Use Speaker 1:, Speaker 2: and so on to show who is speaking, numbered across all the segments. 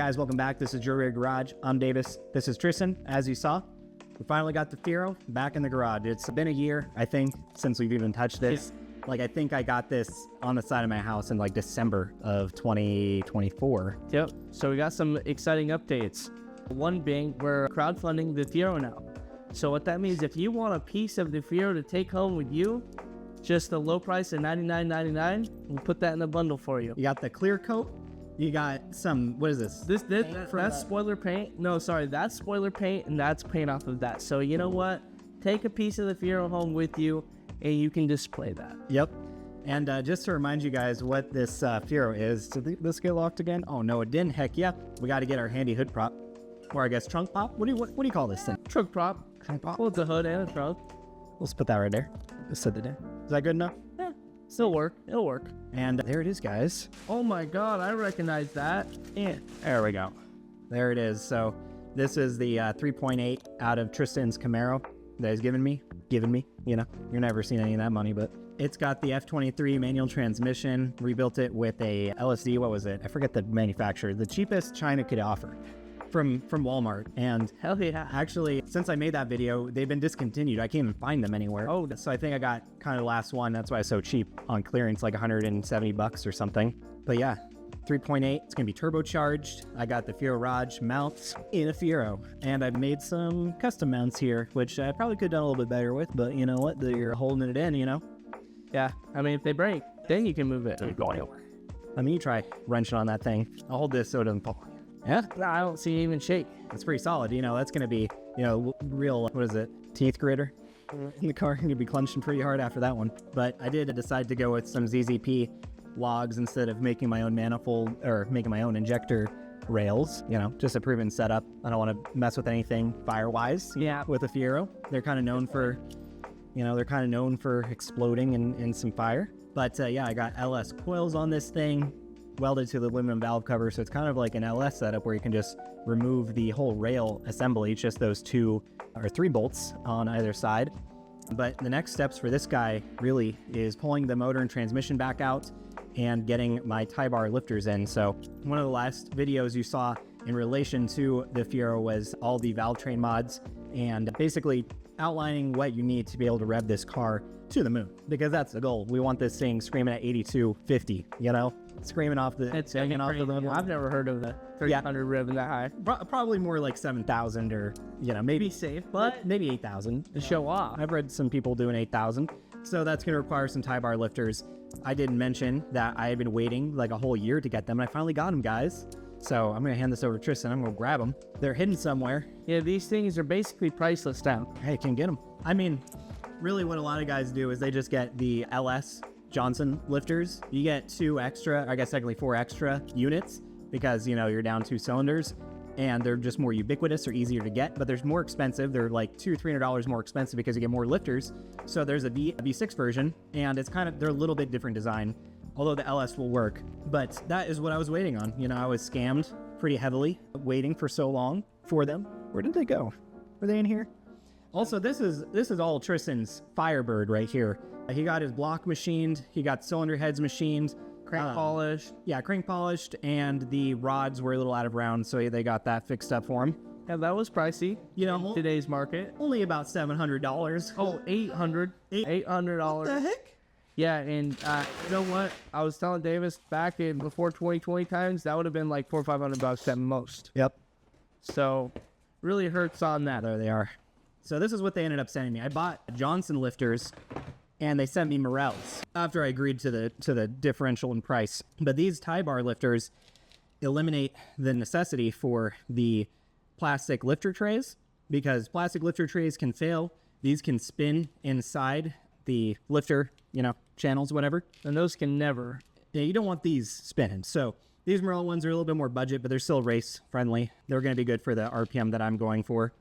Speaker 1: guys, welcome back. This is Jewelry Garage. I'm Davis. This is Tristan. As you saw, we finally got the Fiero back in the garage. It's been a year, I think, since we've even touched this. Like, I think I got this on the side of my house in like December of 2024.
Speaker 2: Yep. So we got some exciting updates. One being, we're crowdfunding the Fiero now. So what that means, if you want a piece of the Fiero to take home with you, just a low price of $99.99, we'll put that in a bundle for you.
Speaker 1: You got the clear coat. You got some, what is this?
Speaker 2: That's spoiler paint. No, sorry, that's spoiler paint, and that's paint off of that. So you know what? Take a piece of the Fiero home with you, and you can display that.
Speaker 1: Yep. And just to remind you guys what this Fiero is, did this get locked again? Oh no, it didn't. Heck yeah. We got to get our handy hood prop, or I guess trunk pop. What do you call this thing?
Speaker 2: Trunk prop.
Speaker 1: Trunk pop.
Speaker 2: Well, it's a hood and a trunk.
Speaker 1: Let's put that right there. Just set it in. Is that good enough?
Speaker 2: Yeah, still work. It'll work.
Speaker 1: And there it is, guys.
Speaker 2: Oh my God, I recognize that.
Speaker 1: Yeah. There we go. There it is. So this is the 3.8 out of Tristan's Camaro that he's given me. You know, you're never seeing any of that money, but it's got the F23 manual transmission. Rebuilt it with a LSD. What was it? I forget the manufacturer. The cheapest China could offer from Walmart. And
Speaker 2: hell yeah.
Speaker 1: Actually, since I made that video, they've been discontinued. I can't even find them anywhere.
Speaker 2: Oh,
Speaker 1: so I think I got kind of the last one. That's why it's so cheap on clearance, like 170 bucks or something. But yeah, 3.8, it's gonna be turbocharged. I got the Fiero Raj mounts in a Fiero, and I've made some custom mounts here, which I probably could have done a little bit better with, but you know what? You're holding it in, you know?
Speaker 2: Yeah, I mean, if they break, then you can move it.
Speaker 1: Go anywhere. Let me try wrenching on that thing. I'll hold this so it doesn't fall. Yeah?
Speaker 2: No, I don't see it even shake.
Speaker 1: It's pretty solid. You know, that's gonna be, you know, real, what is it? Teeth gritter in the car. Gonna be clenching pretty hard after that one. But I did decide to go with some ZZP logs instead of making my own manifold or making my own injector rails. You know, just a proven setup. I don't want to mess with anything fire-wise.
Speaker 2: Yeah.
Speaker 1: With a Fiero, they're kind of known for, you know, exploding in some fire. But yeah, I got LS coils on this thing, welded to the aluminum valve cover, so it's kind of like an LS setup where you can just remove the whole rail assembly, just those 2 or 3 bolts on either side. But the next steps for this guy really is pulling the motor and transmission back out and getting my tie bar lifters in. So one of the last videos you saw in relation to the Fiero was all the Valvetrain mods and basically outlining what you need to be able to rev this car to the moon, because that's the goal. We want this thing screaming at 8250, you know, screaming off the
Speaker 2: I've never heard of the 300 revving that high.
Speaker 1: Probably more like 7,000 or, you know, maybe
Speaker 2: safe, but
Speaker 1: maybe 8,000
Speaker 2: to show off.
Speaker 1: I've read some people doing 8,000. So that's going to require some tie bar lifters. I didn't mention that I had been waiting like a whole year to get them, and I finally got them, guys. So I'm going to hand this over to Tristan. I'm going to grab them. They're hidden somewhere.
Speaker 2: Yeah, these things are basically priceless now.
Speaker 1: Hey, can get them. I mean, really what a lot of guys do is they just get the LS Johnson lifters. You get 2 extra, I guess technically 4 extra units because, you know, you're down 2 cylinders, and they're just more ubiquitous or easier to get, but they're more expensive. They're like $200-300 more expensive because you get more lifters. So there's a V6 version, and it's kind of, they're a little bit different design, although the LS will work. But that is what I was waiting on. You know, I was scammed pretty heavily, waiting for so long for them. Where did they go? Were they in here? Also, this is all Tristan's Firebird right here. He got his block machined. He got cylinder heads machined.
Speaker 2: Crank polished.
Speaker 1: Yeah, crank polished, and the rods were a little out of round, so they got that fixed up for him.
Speaker 2: Yeah, that was pricey. You know, in today's market.
Speaker 1: Only about $700.
Speaker 2: Oh, $800.
Speaker 1: What the heck?
Speaker 2: Yeah, and you know what? I was telling Davis back in before 2020 times, that would have been like $400 or $500 at most.
Speaker 1: Yep.
Speaker 2: So, really hurts on that.
Speaker 1: There they are. So this is what they ended up sending me. I bought Johnson lifters, and they sent me Morels after I agreed to the differential in price. But these tie bar lifters eliminate the necessity for the plastic lifter trays, because plastic lifter trays can fail. These can spin inside the lifter, you know, channels, whatever.
Speaker 2: And those can never.
Speaker 1: Yeah, you don't want these spinning. So these Morel ones are a little bit more budget, but they're still race friendly. They're going to be good for the RPM that I'm going for,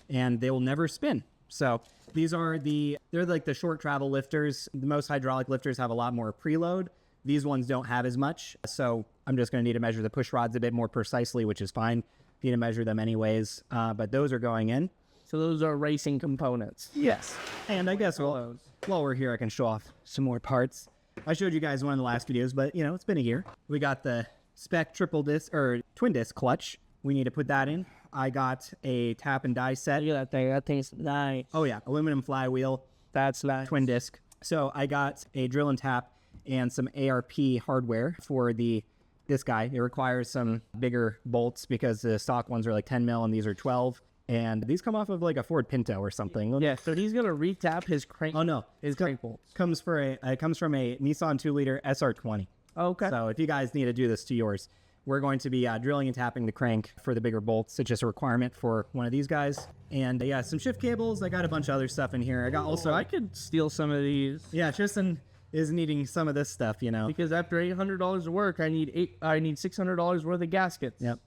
Speaker 1: and they will never spin. So these are they're like the short travel lifters. The most hydraulic lifters have a lot more preload. These ones don't have as much. So I'm just going to need to measure the push rods a bit more precisely, which is fine. Need to measure them anyways. But those are going in.
Speaker 2: So those are racing components.
Speaker 1: Yes. And I guess while we're here, I can show off some more parts. I showed you guys one of the last videos, but you know, it's been a year. We got the spec triple disc or twin disc clutch. We need to put that in. I got a tap and die set.
Speaker 2: Look at that thing. That thing's nice.
Speaker 1: Oh yeah, aluminum flywheel,
Speaker 2: That's nice.
Speaker 1: twin disc. So I got a drill and tap and some ARP hardware for this guy. It requires some bigger bolts because the stock ones are like 10 mil and these are 12. And these come off of like a Ford Pinto or something.
Speaker 2: Yeah, so he's gonna retap his crank.
Speaker 1: Oh no,
Speaker 2: his crank bolts.
Speaker 1: It comes from a Nissan 2-liter SR20.
Speaker 2: Okay.
Speaker 1: So if you guys need to do this to yours, we're going to be drilling and tapping the crank for the bigger bolts. It's just a requirement for one of these guys. And yeah, some shift cables. I got a bunch of other stuff in here. I got also,
Speaker 2: I could steal some of these.
Speaker 1: yeah, Tristan is needing some of this stuff, you know.
Speaker 2: Because after $800 of work, I need $600 worth of gaskets.
Speaker 1: Yep,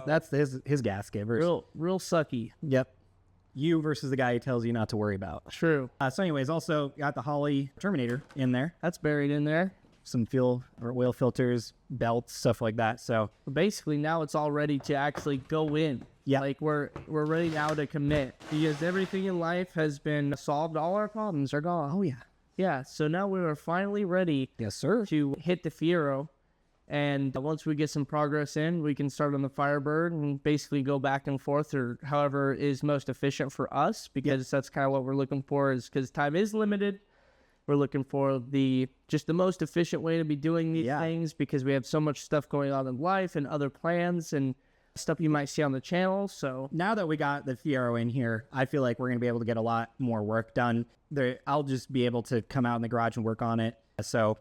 Speaker 1: that's his gasket versus.
Speaker 2: Real sucky.
Speaker 1: Yep, you versus the guy who tells you not to worry about.
Speaker 2: True.
Speaker 1: So anyways, also got the Holley Terminator in there.
Speaker 2: That's buried in there.
Speaker 1: Some fuel or oil filters, belts, stuff like that. So
Speaker 2: Basically, now it's all ready to actually go in.
Speaker 1: Yeah.
Speaker 2: Like we're ready now to commit because everything in life has been solved. All our problems are gone.
Speaker 1: oh yeah,
Speaker 2: Yeah. So now we are finally ready
Speaker 1: yes sir.
Speaker 2: to hit the Fiero. And once we get some progress in, we can start on the Firebird and basically go back and forth or however is most efficient for us because that's kind of what we're looking for is because time is limited. We're looking for just the most efficient way to be doing these things because we have so much stuff going on in life and other plans and stuff you might see on the channel. So
Speaker 1: Now that we got the Fiero in here, I feel like we're going to be able to get a lot more work done. I'll just be able to come out in the garage and work on it. So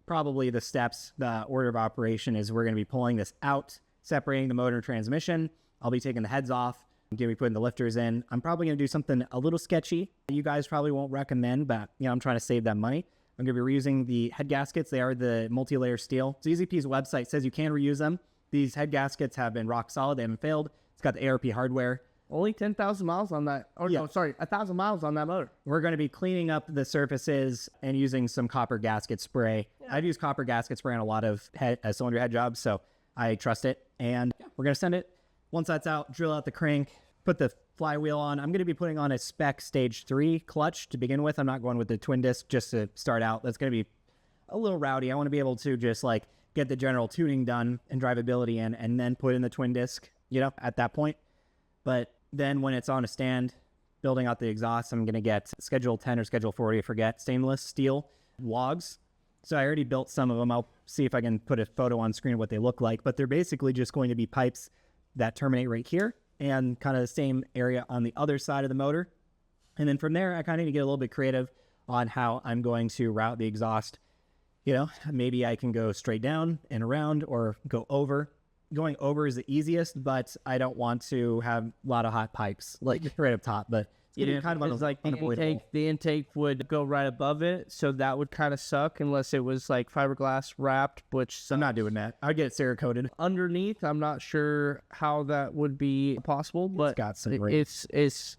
Speaker 1: probably the steps, the order of operation is we're going to be pulling this out, separating the motor and transmission. I'll be taking the heads off. I'm going to be putting the lifters in. I'm probably going to do something a little sketchy. You guys probably won't recommend, but I'm trying to save that money. I'm going to be reusing the head gaskets. They are the multi-layer steel. So ZZP's website says you can reuse them. These head gaskets have been rock solid. They haven't failed. It's got the ARP hardware.
Speaker 2: only 10,000 miles on that. Or no, sorry, 1,000 miles on that motor.
Speaker 1: We're going to be cleaning up the surfaces and using some copper gasket spray. I've used copper gasket spray on a lot of cylinder head jobs, so I trust it. And we're going to send it. Once that's out, drill out the crank, put the flywheel on. I'm going to be putting on a spec stage 3 clutch to begin with. I'm not going with the twin disc just to start out. That's going to be a little rowdy. I want to be able to just like get the general tuning done and drivability in and then put in the twin disc, at that point. But then when it's on a stand, building out the exhaust, I'm going to get Schedule 10 or Schedule 40, I forget, stainless steel logs. So I already built some of them. I'll see if I can put a photo on screen of what they look like. But they're basically just going to be pipes that terminate right here and kind of the same area on the other side of the motor. And then from there, I kind of need to get a little bit creative on how I'm going to route the exhaust. Maybe I can go straight down and around or go over. Going over is the easiest, but I don't want to have a lot of hot pipes like right up top. But
Speaker 2: It's like the intake would go right above it, so that would kind of suck unless it was like fiberglass wrapped, which
Speaker 1: I'm not doing that. I'd get it Cerakoted.
Speaker 2: Underneath, I'm not sure how that would be possible, but
Speaker 1: It's got some
Speaker 2: it's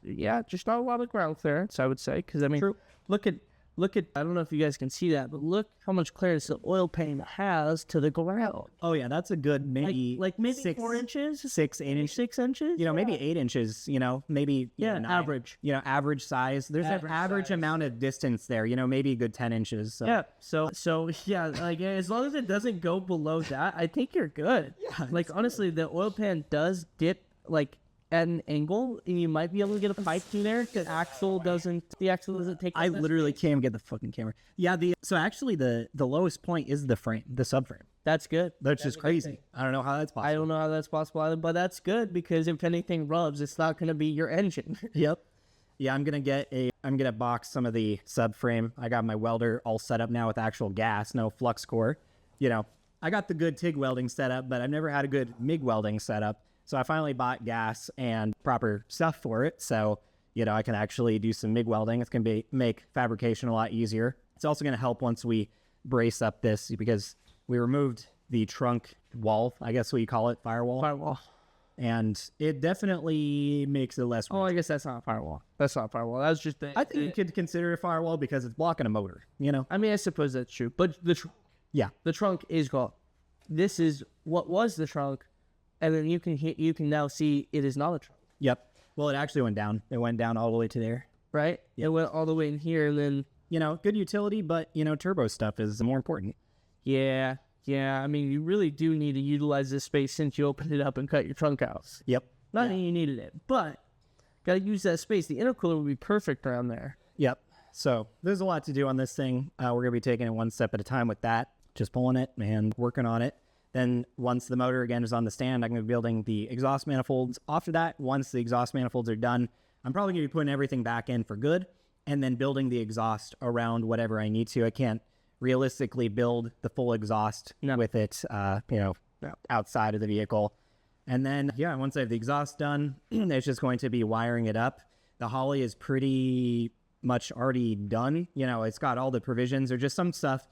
Speaker 2: just not a lot of ground clearance, I would say, because I mean,
Speaker 1: True.
Speaker 2: look at. I don't know if you guys can see that, but look how much clearance the oil pan has to the ground.
Speaker 1: Oh yeah, that's a good maybe
Speaker 2: maybe 4 inches,
Speaker 1: 6, 8 inches.
Speaker 2: 6 inches.
Speaker 1: Maybe 8 inches. Maybe
Speaker 2: average.
Speaker 1: Average size. There's an average amount of distance there. Maybe a good 10 inches. So.
Speaker 2: Yeah. So yeah, like as long as it doesn't go below that, I think you're good. Yeah. Like honestly, the oil pan does dip like at an angle, and you might be able to get a pipe through there. The axle doesn't take.
Speaker 1: I literally can't even get the fucking camera. Yeah. So actually, the lowest point is the frame, the subframe.
Speaker 2: That's good.
Speaker 1: That's just crazy. I don't know how that's possible.
Speaker 2: I don't know how that's possible either, but that's good because if anything rubs, it's not going to be your engine.
Speaker 1: Yep. Yeah, I'm gonna box some of the subframe. I got my welder all set up now with actual gas, no flux core. I got the good TIG welding setup, but I've never had a good MIG welding setup. So I finally bought gas and proper stuff for it. So, I can actually do some MIG welding. It's going to make fabrication a lot easier. It's also going to help once we brace up this because we removed the trunk wall, I guess what you call it, firewall. And it definitely makes it less.
Speaker 2: Oh, I guess that's not a firewall. That's not a firewall. That's just
Speaker 1: I think you could consider it a firewall because it's blocking a motor,
Speaker 2: I mean, I suppose that's true. But the trunk is gone. This is what was the trunk. And then you can now see it is not a trunk.
Speaker 1: Yep. Well, it actually went down. It went down all the way to there.
Speaker 2: Right? Yep. It went all the way in here, and then...
Speaker 1: good utility, but, turbo stuff is more important.
Speaker 2: Yeah. Yeah, I mean, you really do need to utilize this space since you opened it up and cut your trunk out.
Speaker 1: Yep.
Speaker 2: Not that you needed it, but got to use that space. The intercooler would be perfect around there.
Speaker 1: Yep. So there's a lot to do on this thing. We're going to be taking it one step at a time with that, just pulling it and working on it. Then once the motor again is on the stand, I'm going to be building the exhaust manifolds. After that, once the exhaust manifolds are done, I'm probably going to be putting everything back in for good and then building the exhaust around whatever I need to. I can't realistically build the full exhaust with it, outside of the vehicle. And then, once I have the exhaust done, it's just going to be wiring it up. The Holly is pretty much already done. It's got all the provisions or just some stuff.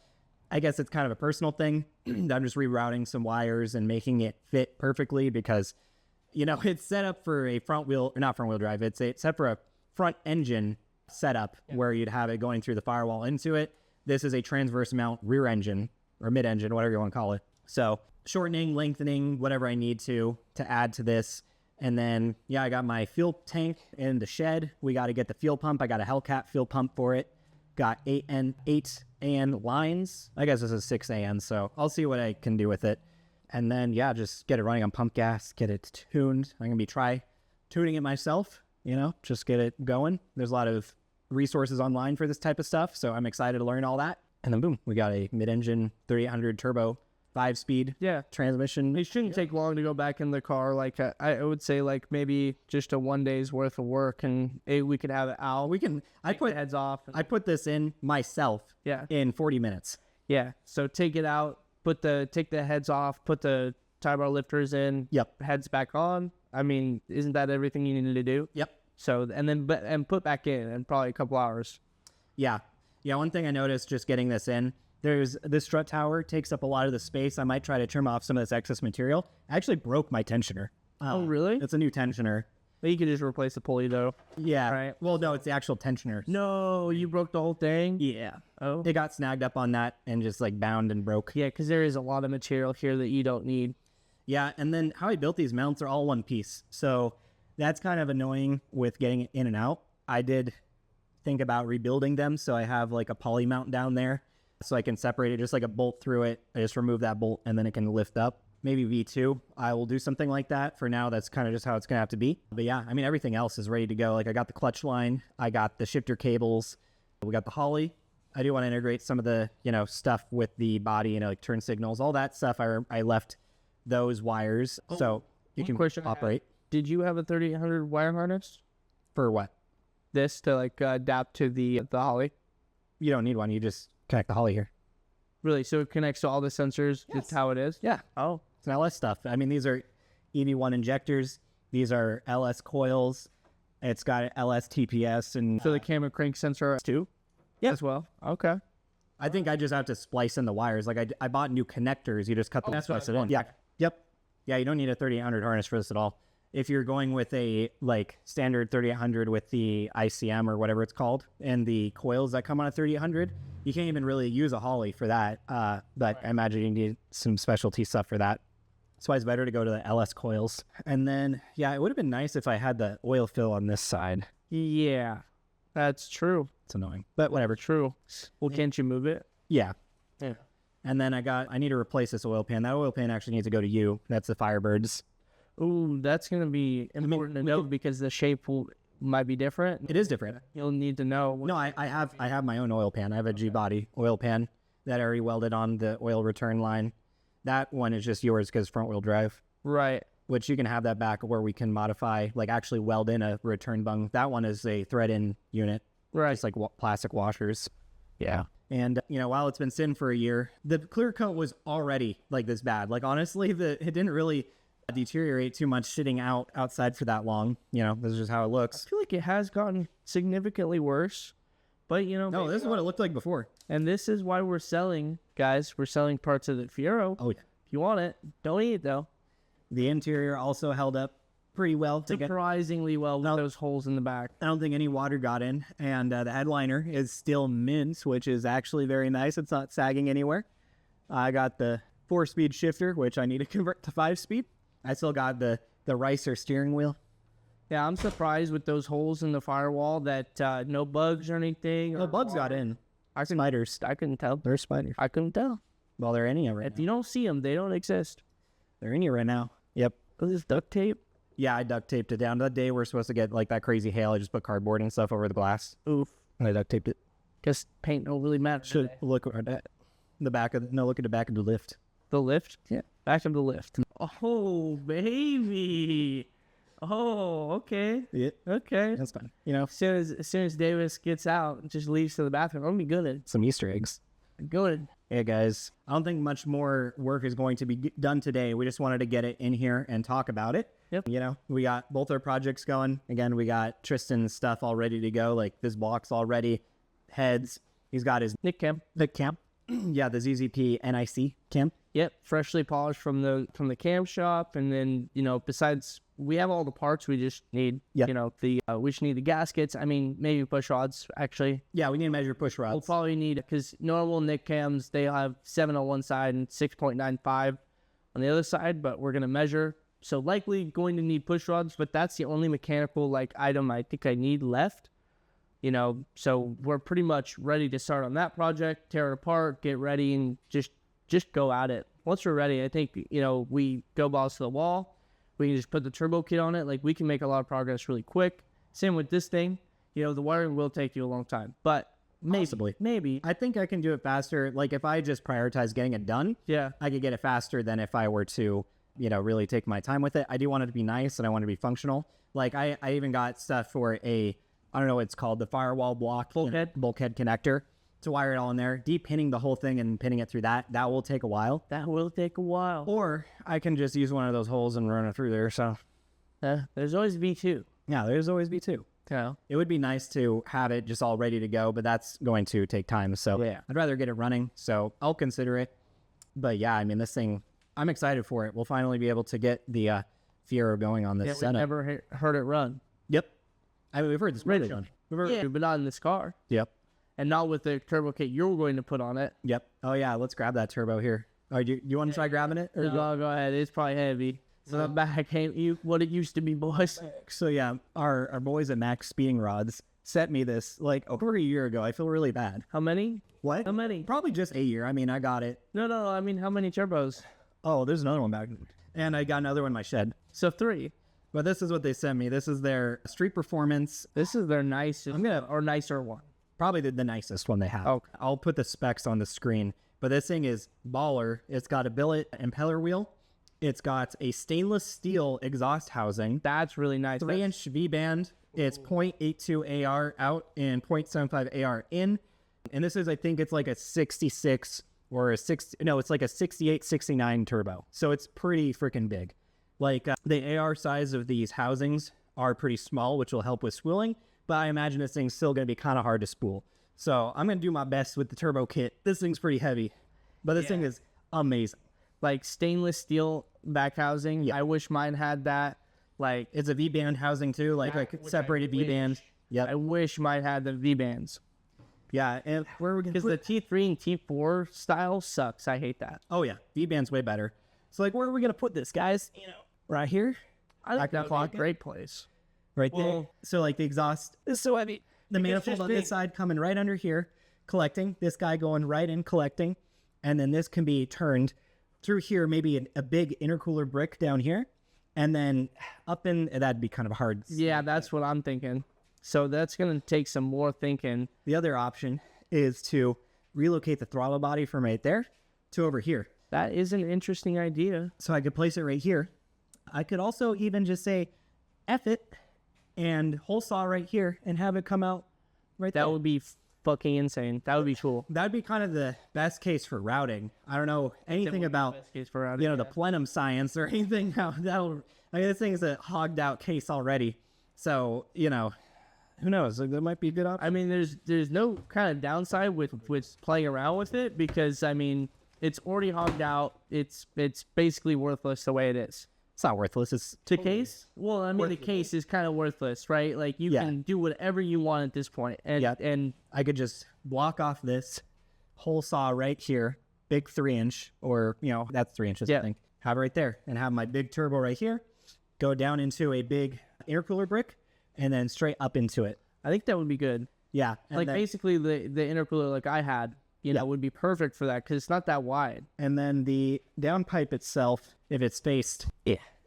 Speaker 1: I guess it's kind of a personal thing. I'm just rerouting some wires and making it fit perfectly because, it's set up for a not front wheel drive. It's set for a front engine setup where you'd have it going through the firewall into it. This is a transverse mount rear engine or mid engine, whatever you want to call it. So shortening, lengthening, whatever I need to add to this. And then, I got my fuel tank in the shed. We got to get the fuel pump. I got a Hellcat fuel pump for it. Got 8 AN lines. I guess this is 6 AN, so I'll see what I can do with it. And then, just get it running on pump gas, get it tuned. I'm going to be tuning it myself, just get it going. There's a lot of resources online for this type of stuff, so I'm excited to learn all that. And then boom, we got a mid-engine 3800 turbo 5-speed transmission.
Speaker 2: It shouldn't take long to go back in the car. Like I would say, like maybe just a 1 day's worth of work, and we could have it out. I put heads off.
Speaker 1: I put this in myself. In 40 minutes.
Speaker 2: Yeah. So take it out. Take the heads off. Put the tie bar lifters in.
Speaker 1: Yep.
Speaker 2: Heads back on. I mean, isn't that everything you needed to do?
Speaker 1: Yep.
Speaker 2: So and put back in probably a couple hours.
Speaker 1: Yeah. One thing I noticed just getting this in. There's this strut tower takes up a lot of the space. I might try to trim off some of this excess material. I actually broke my tensioner.
Speaker 2: Oh, really?
Speaker 1: It's a new tensioner.
Speaker 2: But you could just replace the pulley, though.
Speaker 1: Yeah.
Speaker 2: Right.
Speaker 1: Well, no, it's the actual tensioner.
Speaker 2: No, you broke the whole thing?
Speaker 1: Yeah.
Speaker 2: Oh.
Speaker 1: It got snagged up on that and just bound and broke.
Speaker 2: Yeah, because there is a lot of material here that you don't need.
Speaker 1: Yeah, and then how I built these mounts are all one piece. So that's kind of annoying with getting it in and out. I did think about rebuilding them. So I have a poly mount down there. So I can separate it just like a bolt through it. I just remove that bolt and then it can lift up. Maybe V2, I will do something like that. For now, that's kind of just how it's going to have to be. But yeah, I mean, everything else is ready to go. I got the clutch line. I got the shifter cables. We got the Holly. I do want to integrate some of the, stuff with the body, turn signals, all that stuff. I left those wires so you can operate.
Speaker 2: Did you have a 3800 wire harness?
Speaker 1: For what?
Speaker 2: This to adapt to the Holly?
Speaker 1: You don't need one. You just connect the Holly here.
Speaker 2: Really? So it connects to all the sensors?
Speaker 1: Yes.
Speaker 2: That's how it is?
Speaker 1: Yeah.
Speaker 2: Oh.
Speaker 1: It's an LS stuff. I mean, these are EV1 injectors. These are LS coils. It's got LS TPS. And
Speaker 2: so the camera crank sensor too?
Speaker 1: Yeah.
Speaker 2: As well? Okay.
Speaker 1: I think I just have to splice in the wires. I bought new connectors. You just cut them and splice it in. Yeah. Yep. Yeah, you don't need a 3800 harness for this at all. If you're going with a standard 3800 with the ICM or whatever it's called and the coils that come on a 3800, you can't even really use a Holly for that. But right. I imagine you need some specialty stuff for that. That's why it's better to go to the LS coils. And then, it would have been nice if I had the oil fill on this side.
Speaker 2: Yeah, that's true.
Speaker 1: It's annoying, but whatever.
Speaker 2: True. Well, can't you move it?
Speaker 1: Yeah.
Speaker 2: Yeah.
Speaker 1: And then I need to replace this oil pan. That oil pan actually needs to go to you. That's the Firebirds.
Speaker 2: Ooh, that's going to be important to know because the shape might be different.
Speaker 1: It is different.
Speaker 2: You'll need to know.
Speaker 1: No, I have my own oil pan. I have a G-body oil pan that I already welded on the oil return line. That one is just yours because front wheel drive.
Speaker 2: Right.
Speaker 1: Which you can have that back where we can modify, actually weld in a return bung. That one is a thread-in unit.
Speaker 2: Right.
Speaker 1: It's plastic washers. Yeah. And, while it's been sitting for a year, the clear coat was already this bad. Honestly, it didn't really deteriorate too much sitting outside for that long. This is just how it looks.
Speaker 2: I feel like it has gotten significantly worse. But,
Speaker 1: no, this is what it looked like before.
Speaker 2: And this is why we're selling, guys. We're selling parts of the Fiero.
Speaker 1: Oh, yeah.
Speaker 2: If you want it, don't eat it, though.
Speaker 1: The interior also held up pretty well.
Speaker 2: Surprisingly well with those holes in the back.
Speaker 1: I don't think any water got in. And the headliner is still mint, which is actually very nice. It's not sagging anywhere. I got the 4-speed shifter, which I need to convert to 5-speed. I still got the Ricer steering wheel.
Speaker 2: Yeah, I'm surprised with those holes in the firewall that no bugs or anything.
Speaker 1: No bugs got in. Spiders.
Speaker 2: I couldn't tell.
Speaker 1: There's spiders.
Speaker 2: I couldn't tell.
Speaker 1: Well, they're in here right
Speaker 2: If
Speaker 1: now.
Speaker 2: you don't see them, they don't exist.
Speaker 1: They're in here right now. Yep.
Speaker 2: Is this duct tape?
Speaker 1: Yeah, I duct taped it down. That day we're supposed to get like that crazy hail, I just put cardboard and stuff over the glass.
Speaker 2: Oof.
Speaker 1: And I duct taped it.
Speaker 2: Because paint don't really matter.
Speaker 1: Should
Speaker 2: today.
Speaker 1: look at the back of look at the back of the lift.
Speaker 2: The lift?
Speaker 1: Yeah.
Speaker 2: Back of the lift. Oh, baby. Oh, okay.
Speaker 1: Yeah,
Speaker 2: Okay.
Speaker 1: that's fine. You know,
Speaker 2: As soon as Davis gets out and just leaves to the bathroom, I'm gonna be good.
Speaker 1: some Easter eggs.
Speaker 2: Good.
Speaker 1: Hey guys, I don't think much more work is going to be done today. We just wanted to get it in here and talk about it.
Speaker 2: Yep.
Speaker 1: You know, we got both our projects going. Again, we got Tristan's stuff all ready to go. Like this box all ready. Heads. He's got his
Speaker 2: Nick Kemp.
Speaker 1: the camp. Yeah, the ZZP NIC camp.
Speaker 2: Yep, freshly polished from the cam shop, and then besides we have all the parts, we just need
Speaker 1: Yep.
Speaker 2: we just need the gaskets. I mean, maybe push rods actually.
Speaker 1: Yeah, we need to measure push rods.
Speaker 2: We'll probably need, because normal Nick cams, they have 7 on one side and 6.95 on the other side, but we're gonna measure. So likely going to need push rods, but that's the only mechanical item I think I need left. So we're pretty much ready to start on that project, tear it apart, get ready, and just go at it. Once we're ready, I think, we go balls to the wall. We can just put the turbo kit on it. We can make a lot of progress really quick. Same with this thing. The wiring will take you a long time, but maybe.
Speaker 1: I think I can do it faster. Like if I just prioritize getting it done,
Speaker 2: Yeah.
Speaker 1: I could get it faster than if I were to, really take my time with it. I do want it to be nice and I want it to be functional. Like I even got stuff for I don't know what it's called, the firewall block
Speaker 2: Bulkhead
Speaker 1: connector to wire it all in there. Deep pinning the whole thing and pinning it through that will take a while.
Speaker 2: That will take a while.
Speaker 1: Or I can just use one of those holes and run it through there. So
Speaker 2: There's always V2.
Speaker 1: yeah, there's always B2.
Speaker 2: Yeah.
Speaker 1: It would be nice to have it just all ready to go, but that's going to take time. So
Speaker 2: Yeah.
Speaker 1: I'd rather get it running. So I'll consider it. But yeah, I mean, this thing, I'm excited for it. We'll finally be able to get the Fiero going on this
Speaker 2: Yeah,
Speaker 1: setup.
Speaker 2: we never heard it run.
Speaker 1: Yep. I mean, we've heard this
Speaker 2: Really?
Speaker 1: run.
Speaker 2: Yeah, but not in this car.
Speaker 1: Yep.
Speaker 2: And not with the turbo kit you're going to put on it.
Speaker 1: Yep. Oh yeah, let's grab that turbo here. Oh, you want to try grabbing it? Or
Speaker 2: No, go ahead. It's probably heavy. So the back ain't what it used to be, boys.
Speaker 1: So yeah, our boys at Max Speeding Rods sent me this like over a year ago. I feel really bad.
Speaker 2: How many?
Speaker 1: What?
Speaker 2: How many?
Speaker 1: Probably just a year. I mean, I got it.
Speaker 2: No. I mean, how many turbos?
Speaker 1: Oh, there's another one back. And I got another one in my shed.
Speaker 2: So 3.
Speaker 1: But this is what they sent me. This is their Street Performance.
Speaker 2: This is their nicest or nicer one.
Speaker 1: Probably the nicest one they have.
Speaker 2: Okay.
Speaker 1: I'll put the specs on the screen. But this thing is baller. It's got a billet impeller wheel. It's got a stainless steel exhaust housing.
Speaker 2: That's really nice.
Speaker 1: 3-inch V-band. It's 0.82 AR out and 0.75 AR in. And this is, I think it's like a 66 or it's like a 68, 69 turbo. So it's pretty freaking big. Like the AR size of these housings are pretty small, which will help with spooling. But I imagine this thing's still going to be kind of hard to spool. So I'm going to do my best with the turbo kit. This thing's pretty heavy, but this thing is amazing.
Speaker 2: Like stainless steel back housing.
Speaker 1: Yeah.
Speaker 2: I wish mine had that. Like
Speaker 1: It's a V-band housing too, like a separated V-band. Yep.
Speaker 2: I wish mine had the V bands.
Speaker 1: Yeah, and where are we going to
Speaker 2: Because the T3 and T4 style sucks. I hate that.
Speaker 1: Oh yeah, V-band's way better. So like, where are we going to put this, guys? Right here?
Speaker 2: I think
Speaker 1: Back
Speaker 2: that
Speaker 1: in
Speaker 2: would be
Speaker 1: the
Speaker 2: a great place.
Speaker 1: Right there.
Speaker 2: Well-
Speaker 1: So like the exhaust is so heavy. The manifold
Speaker 2: just
Speaker 1: on this
Speaker 2: big.
Speaker 1: side coming right under here, collecting. This guy going right in, collecting. And then this can be turned through here, maybe a big intercooler brick down here. And then up in, that'd be kind of hard.
Speaker 2: Yeah, that's what I'm thinking. So that's going to take some more thinking.
Speaker 1: The other option is to relocate the throttle body from right there to over here.
Speaker 2: That is an interesting idea.
Speaker 1: So I could place it right here. I could also even just say, F it, and hole saw right here and have it come out right there.
Speaker 2: That would be fucking insane. That would be cool.
Speaker 1: That'd be kind of the best case for routing. I don't know anything about,
Speaker 2: Best case for routing,
Speaker 1: the plenum science or anything. This thing is a hogged out case already. So, who knows? Like, that might be a good option.
Speaker 2: I mean, there's no kind of downside with playing around with it because, I mean, it's already hogged out. It's basically worthless the way it is.
Speaker 1: It's not worthless. It's
Speaker 2: The case? Well, I mean, the case is kind of worthless, right? Like, you
Speaker 1: Yeah.
Speaker 2: can do whatever you want at this point. And,
Speaker 1: Yeah.
Speaker 2: and
Speaker 1: I could just block off this hole saw right here, big 3-inch, or, that's 3 inches,
Speaker 2: Yeah.
Speaker 1: I think. Have it right there and have my big turbo right here, go down into a big intercooler brick, and then straight up into it.
Speaker 2: I think that would be good.
Speaker 1: Yeah. and
Speaker 2: Like,
Speaker 1: then-
Speaker 2: basically, the intercooler like I had, you know, would be perfect for that because it's not that wide.
Speaker 1: And then the downpipe itself, if it's faced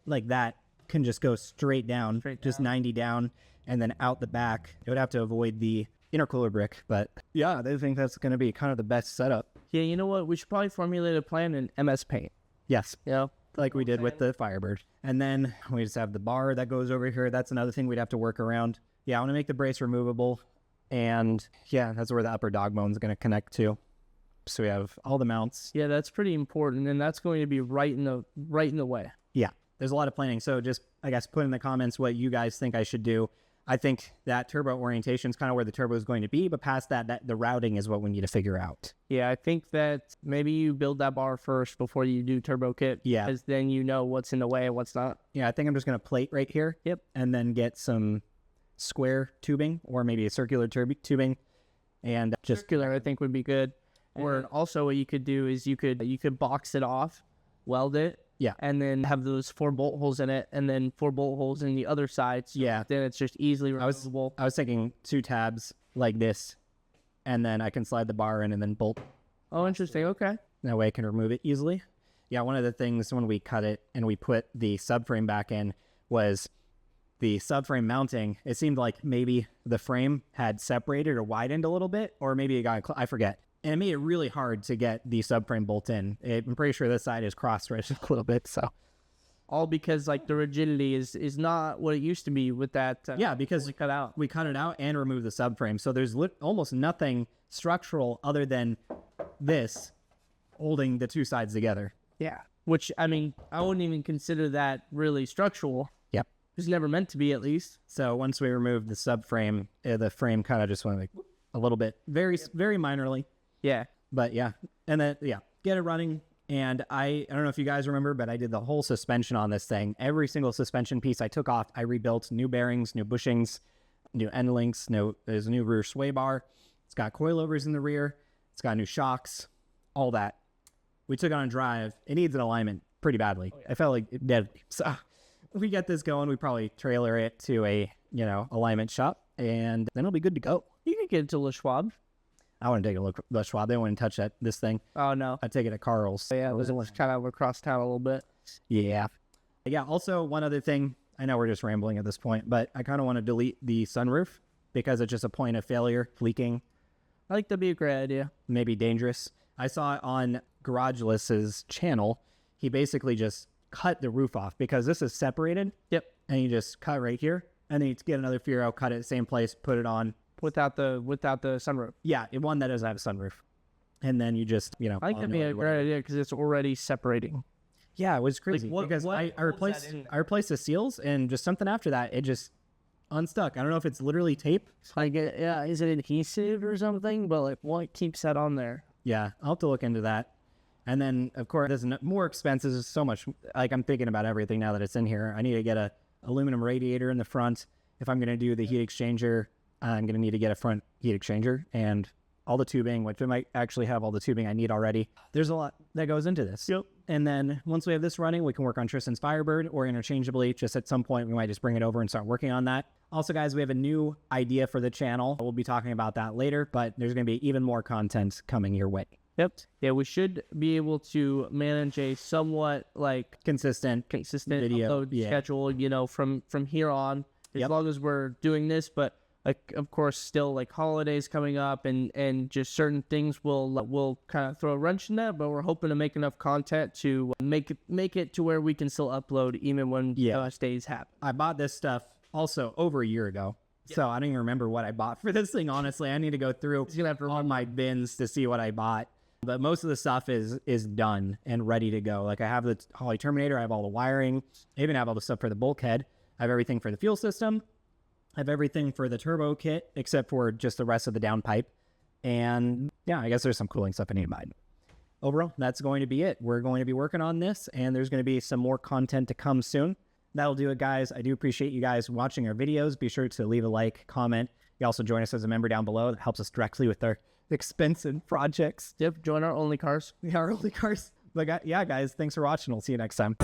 Speaker 1: like that, can just go straight down, just 90 down, and then out the back. It would have to avoid the intercooler brick, but yeah, I think that's going to be kind of the best setup.
Speaker 2: Yeah, you know what? We should probably formulate a plan in MS Paint.
Speaker 1: Yes.
Speaker 2: You know?
Speaker 1: Like we did with the Firebird. And then we just have the bar that goes over here. That's another thing we'd have to work around. Yeah, I want to make the brace removable. And yeah, that's where the upper dog bone is going to connect to. So we have all the mounts.
Speaker 2: Yeah, that's pretty important, and that's going to be right in the way.
Speaker 1: Yeah, there's a lot of planning. So just, I guess, put in the comments what you guys think I should do. I think that turbo orientation is kind of where the turbo is going to be, but past that, the routing is what we need to figure out.
Speaker 2: Yeah, I think that maybe you build that bar first before you do turbo kit.
Speaker 1: Yeah.
Speaker 2: Because then you know what's in the way and what's not.
Speaker 1: Yeah, I think I'm just going to plate right here.
Speaker 2: Yep.
Speaker 1: And then get some square tubing or maybe a circular tubing and just...
Speaker 2: Circular, I think, would be good. Or also what you could do is you could box it off, weld it.
Speaker 1: Yeah.
Speaker 2: And then have those 4 bolt holes in it and then 4 bolt holes in the other side. So
Speaker 1: yeah.
Speaker 2: Then it's just easily removable.
Speaker 1: I was thinking 2 tabs like this, and then I can slide the bar in and then bolt.
Speaker 2: Oh, interesting. Okay.
Speaker 1: That way I can remove it easily. Yeah, one of the things when we cut it and we put the subframe back in was the subframe mounting. It seemed like maybe the frame had separated or widened a little bit, or maybe it got, I forget. And it made it really hard to get the subframe bolt in. I'm pretty sure this side is cross-stretched a little bit, so.
Speaker 2: All because, like, the rigidity is not what it used to be with that.
Speaker 1: Yeah, because
Speaker 2: we cut
Speaker 1: it out and removed the subframe. So there's almost nothing structural other than this holding the 2 sides together.
Speaker 2: Yeah. Which, I mean, I wouldn't even consider that really structural.
Speaker 1: Yep.
Speaker 2: It was never meant to be, at least.
Speaker 1: So once we removed the subframe, the frame kind of just went like a little bit, very minorly.
Speaker 2: Yeah.
Speaker 1: But yeah, and then, yeah, get it running. And I don't know if you guys remember, but I did the whole suspension on this thing. Every single suspension piece I took off, I rebuilt new bearings, new bushings, new end links. There's a new rear sway bar. It's got coilovers in the rear. It's got new shocks, all that. We took it on a drive. It needs an alignment pretty badly. Oh, yeah. I felt like it did. So if we get this going, we probably trailer it to a, alignment shop, and then it'll be good to go.
Speaker 2: You can get it to Le Schwab.
Speaker 1: I want to take a look at the Schwab. They wouldn't touch this thing.
Speaker 2: Oh, no.
Speaker 1: I'd take it at Carl's.
Speaker 2: Yeah, it was kind of across town a little bit.
Speaker 1: Yeah. Yeah, also, one other thing. I know we're just rambling at this point, but I kind of want to delete the sunroof because it's just a point of failure, leaking.
Speaker 2: I think that'd be a great idea.
Speaker 1: Maybe dangerous. I saw it on Garageless's channel. He basically just cut the roof off because this is separated.
Speaker 2: Yep.
Speaker 1: And you just cut right here. And then you get another Fiero, cut it the same place, put it on.
Speaker 2: Without the sunroof.
Speaker 1: Yeah, one that doesn't have a sunroof. And then you just,
Speaker 2: I think that'd be a great idea because it's already separating.
Speaker 1: Yeah, it was crazy. Because I replaced the seals, and just something after that, it just unstuck. I don't know if it's literally tape.
Speaker 2: Like, is it adhesive or something? But like, what keeps that on there?
Speaker 1: Yeah, I'll have to look into that. And then, of course, there's more expenses. So much. Like, I'm thinking about everything now that it's in here. I need to get a aluminum radiator in the front. If I'm going to do the heat exchanger, I'm going to need to get a front heat exchanger and all the tubing, which I might actually have all the tubing I need already. There's a lot that goes into this.
Speaker 2: Yep.
Speaker 1: And then once we have this running, we can work on Tristan's Firebird, or interchangeably. Just at some point, we might just bring it over and start working on that. Also, guys, we have a new idea for the channel. We'll be talking about that later, but there's going to be even more content coming your way.
Speaker 2: Yep. Yeah, we should be able to manage a somewhat like
Speaker 1: consistent
Speaker 2: video upload schedule, from here on, as long as we're doing this. But like, of course, still like holidays coming up and just certain things will kind of throw a wrench in that. But we're hoping to make enough content to make it to where we can still upload even when days happen.
Speaker 1: I bought this stuff also over a year ago. So I don't even remember what I bought for this thing, honestly. I need to go through all my bins to see what I bought. But most of the stuff is done and ready to go. Like, I have the Holley Terminator. I have all the wiring. I even have all the stuff for the bulkhead. I have everything for the fuel system. I have everything for the turbo kit, except for just the rest of the downpipe. And yeah, I guess there's some cooling stuff I need to buy. Overall, that's going to be it. We're going to be working on this, and there's going to be some more content to come soon. That'll do it, guys. I do appreciate you guys watching our videos. Be sure to leave a like, comment. You also join us as a member down below. That helps us directly with our expensive projects.
Speaker 2: Yep, join our Only Cars.
Speaker 1: We are Only Cars. But yeah, guys, thanks for watching. We'll see you next time.